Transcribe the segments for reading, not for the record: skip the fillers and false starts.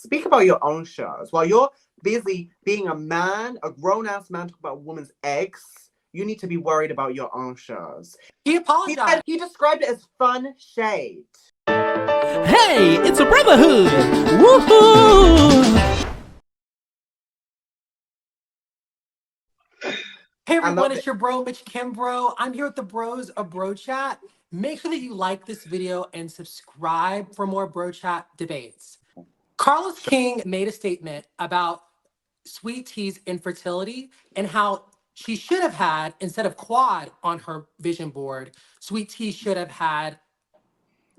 speak about your own shows. While you're busy being a man, a grown-ass man talking about a woman's eggs, you need to be worried about your own shows. He apologized. He described it as fun shade. Hey, it's a brotherhood! Woohoo! Hey everyone, it's your bro, Mitch Kimbro. I'm here with the bros of Bro Chat. Make sure that you like this video and subscribe for more Bro Chat debates. Carlos King made a statement about Sweet Tea's infertility and how she should have had, instead of quad on her vision board, Sweet Tea should have had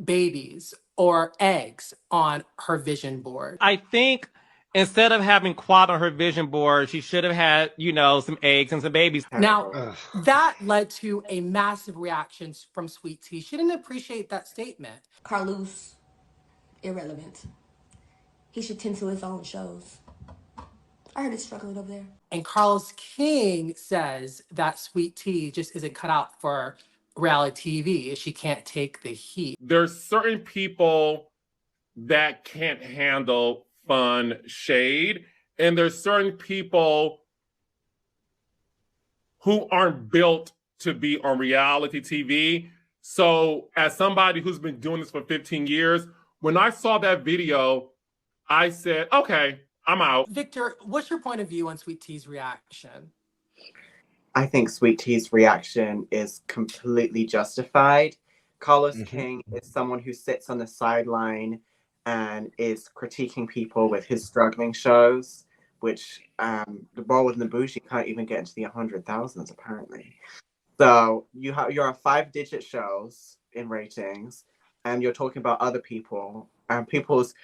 babies or eggs on her vision board. I think instead of having quad on her vision board, she should have had, some eggs and some babies. Now, that led to a massive reaction from Sweet Tea. She didn't appreciate that statement. Carlos, irrelevant. He should tend to his own shows. I heard he's struggling over there. And Carlos King says that Sweet Tea just isn't cut out for reality TV. She can't take the heat. There's certain people that can't handle fun shade, and there's certain people who aren't built to be on reality TV. So as somebody who's been doing this for 15 years, when I saw that video, I said, okay, I'm out. Victor, what's your point of view on Sweet Tea's reaction? I think Sweet Tea's reaction is completely justified. Carlos King is someone who sits on the sideline and is critiquing people with his struggling shows, which the Ball with Nabooshi can't even get into the 100,000s apparently. So you're at 5-digit shows in ratings, and you're talking about other people and people's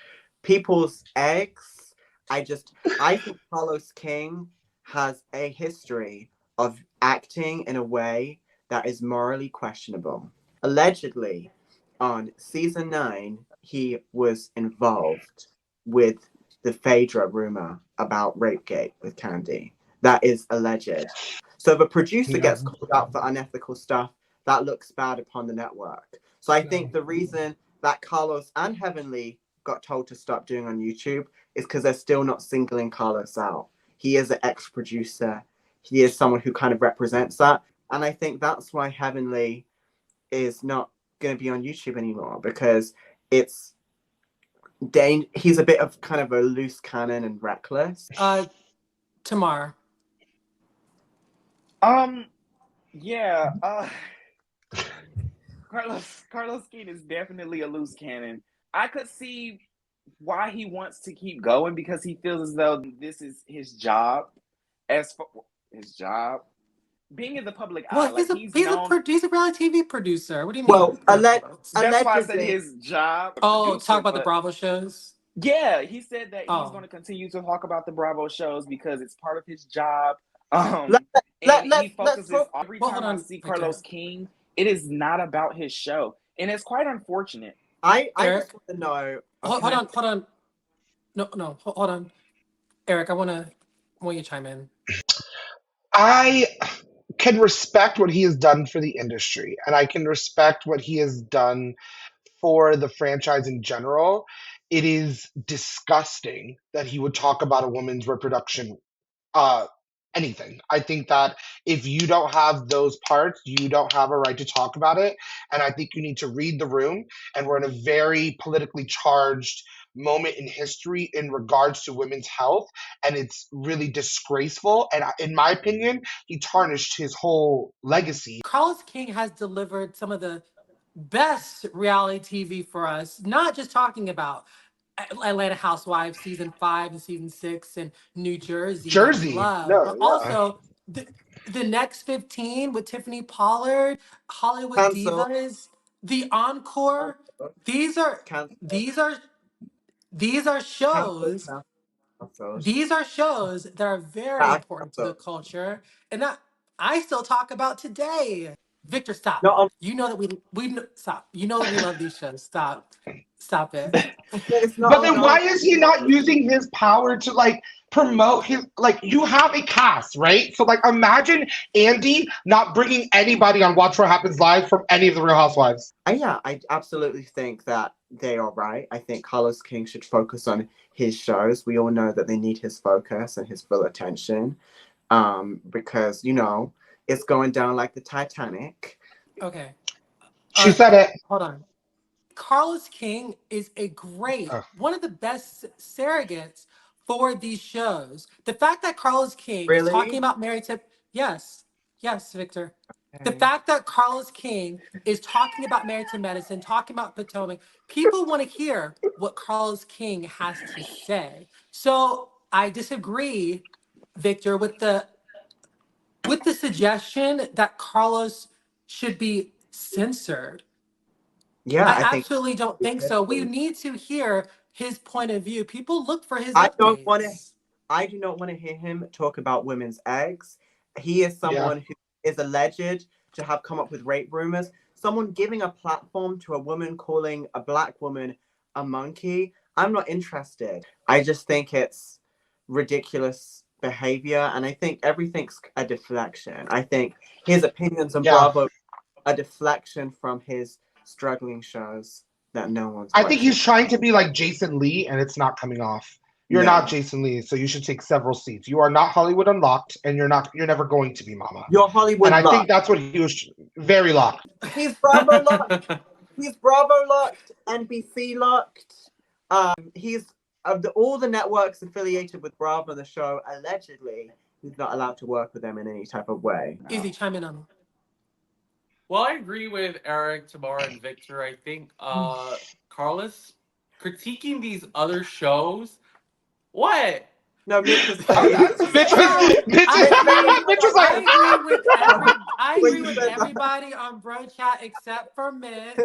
eggs. I think Carlos King has a history of acting in a way that is morally questionable. Allegedly, on season 9, he was involved with the Phaedra rumor about Rapegate with Candy. That is alleged. So if a producer gets called out for unethical stuff, that looks bad upon the network. So I think the reason that Carlos and Heavenly got told to stop doing on YouTube is because they're still not singling Carlos out. He is an ex-producer. He is someone who kind of represents that. And I think that's why Heavenly is not going to be on YouTube anymore, because he's a bit of kind of a loose cannon and reckless. Tamar. Yeah. Carlos King is definitely a loose cannon. I could see why he wants to keep going, because he feels as though this is his job. Being in the public eye. Well, he's a reality TV producer. What do you mean? Well, that's why I said his job. Oh, talk about the Bravo shows? Yeah, he said that he's going to continue to talk about the Bravo shows because it's part of his job. He focuses every time I see Carlos King, it is not about his show. And it's quite unfortunate. I just want to know. Hold on. No, hold on. Eric, I want you to chime in. I can respect what he has done for the industry, and I can respect what he has done for the franchise in general. It is disgusting that he would talk about a woman's reproduction, anything. I think that if you don't have those parts, you don't have a right to talk about it. And I think you need to read the room. And we're in a very politically charged moment in history in regards to women's health. And it's really disgraceful. And in my opinion, he tarnished his whole legacy. Carlos King has delivered some of the best reality TV for us, not just talking about Atlanta Housewives season 5 and season 6 and New Jersey. But also the next 15 with Tiffany Pollard, Hollywood Divas, The Encore. These are shows. These are shows that are very important to the culture, and that I still talk about today. Victor, stop. You know that we stop. You know that we love these shows. Stop it. But then why is he not using his power to promote his, like, you have a cast, right? So, like, imagine Andy not bringing anybody on Watch What Happens Live from any of the Real Housewives. Yeah, I absolutely think that they are right. I think Carlos King should focus on his shows. We all know that they need his focus and his full attention, because, you know, it's going down like the Titanic. Okay. She said it. Hold on. Carlos King is a great, one of the best surrogates for these shows. The fact that Carlos King is talking about married to, yes, Victor. Okay. The fact that Carlos King is talking about Married to Medicine, talking about Potomac, people want to hear what Carlos King has to say. So I disagree, Victor, with the suggestion that Carlos should be censored. Yeah, I absolutely don't think so. We need to hear his point of view. People look for his updates. I do not want to hear him talk about women's eggs. He is someone who is alleged to have come up with rape rumors. Someone giving a platform to a woman calling a Black woman a monkey. I'm not interested. I just think it's ridiculous behavior, and I think everything's a deflection. I think his opinions on Bravo are a deflection from his struggling shows that no one's watching. I think he's trying to be like Jason Lee, and it's not coming off. You're not Jason Lee, so you should take several seats. You are not Hollywood Unlocked, and you're never going to be, Mama. You're Hollywood Locked. And I think that's what he was very locked. He's Bravo locked. He's Bravo locked, NBC locked. He's all the networks affiliated with Bravo, the show, allegedly, he's not allowed to work with them in any type of way. Izzy, chime in on. Well, I agree with Eric, Tamara, and Victor. I think Carlos critiquing these other shows. What? No, Mitch was I agree with everybody on Bro Chat except for Mitch.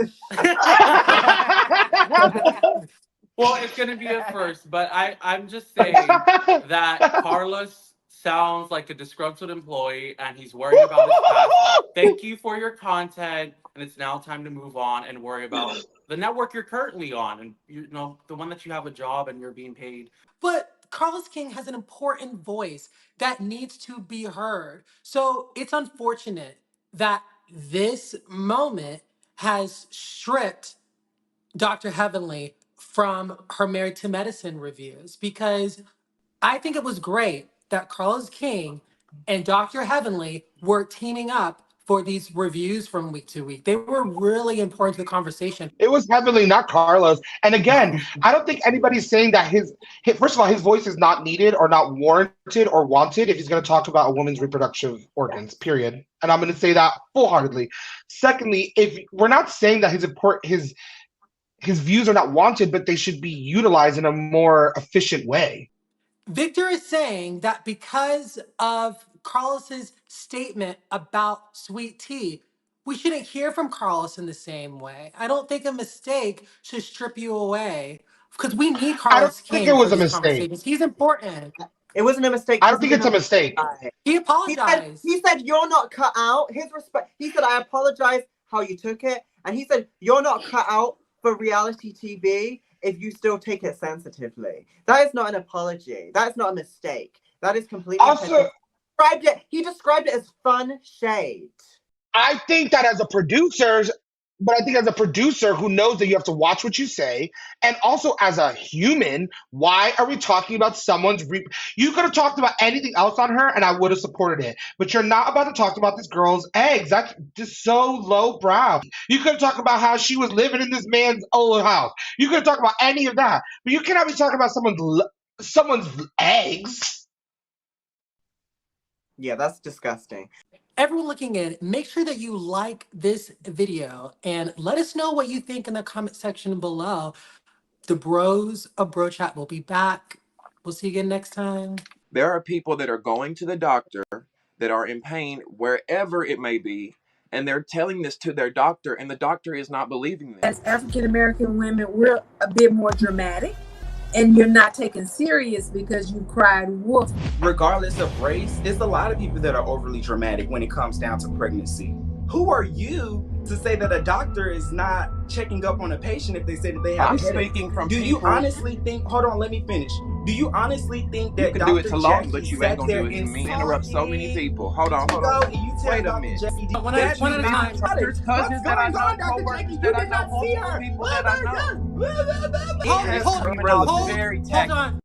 Well, it's going to be a first, but I'm just saying that Carlos sounds like a disgruntled employee and he's worried about his past. Thank you for your content, and it's now time to move on and worry about the network you're currently on, and you know, the one that you have a job and you're being paid. But Carlos King has an important voice that needs to be heard. So it's unfortunate that this moment has stripped Dr. Heavenly from her Married to Medicine reviews, because I think it was great that Carlos King and Dr. Heavenly were teaming up for these reviews from week to week. They were really important to the conversation. It was Heavenly, not Carlos. And again, I don't think anybody's saying that first of all, his voice is not needed or not warranted or wanted if he's going to talk about a woman's reproductive organs, period. And I'm going to say that full-heartedly. Secondly, if we're not saying that his views are not wanted, but they should be utilized in a more efficient way. Victor is saying that because of Carlos's statement about sweet tea, we shouldn't hear from Carlos in the same way. I don't think a mistake should strip you away, because we need Carlos. I don't think it was a mistake. He's important. It wasn't a mistake. I don't think it's a mistake. He apologized. He said you're not cut out. His respect. He said, I apologize how you took it. And he said, you're not cut out for reality TV if you still take it sensitively. That is not an apology. That is not a mistake. That is completely... Also, he described it as fun shade. I think that as a producer who knows that you have to watch what you say, and also as a human, why are we talking about someone's... You could have talked about anything else on her and I would have supported it, but you're not about to talk about this girl's eggs. That's just so low brow. You could have talked about how she was living in this man's old house. You could have talked about any of that, but you cannot be talking about someone's eggs. Yeah, that's disgusting. Everyone looking in, make sure that you like this video and let us know what you think in the comment section below. The Bros of Bro Chat will be back. We'll see you again next time. There are people that are going to the doctor that are in pain wherever it may be, and they're telling this to their doctor, and the doctor is not believing them. As African-American women, we're a bit more dramatic, and you're not taken serious because you cried wolf. Regardless of race, there's a lot of people that are overly dramatic when it comes down to pregnancy. Who are you to say that a doctor is not checking up on a patient if they say that they have I'm a headache. speaking from Do you people. honestly think, hold on, let me finish. Do you honestly think that You can do it Dr. to Lawton, Jackie but you ain't sat gonna there do it to and me. saw Interrupt so many people. Hold on, you hold on. go and you tell Wait a Dr. minute. Jackie One that at a you time. Doctors, What's cousins that going I know, on, Dr. co-workers Jackie? You that I did know, not see multiple her. people Oh that I my know. God. It has Hold coming off very on. tacky.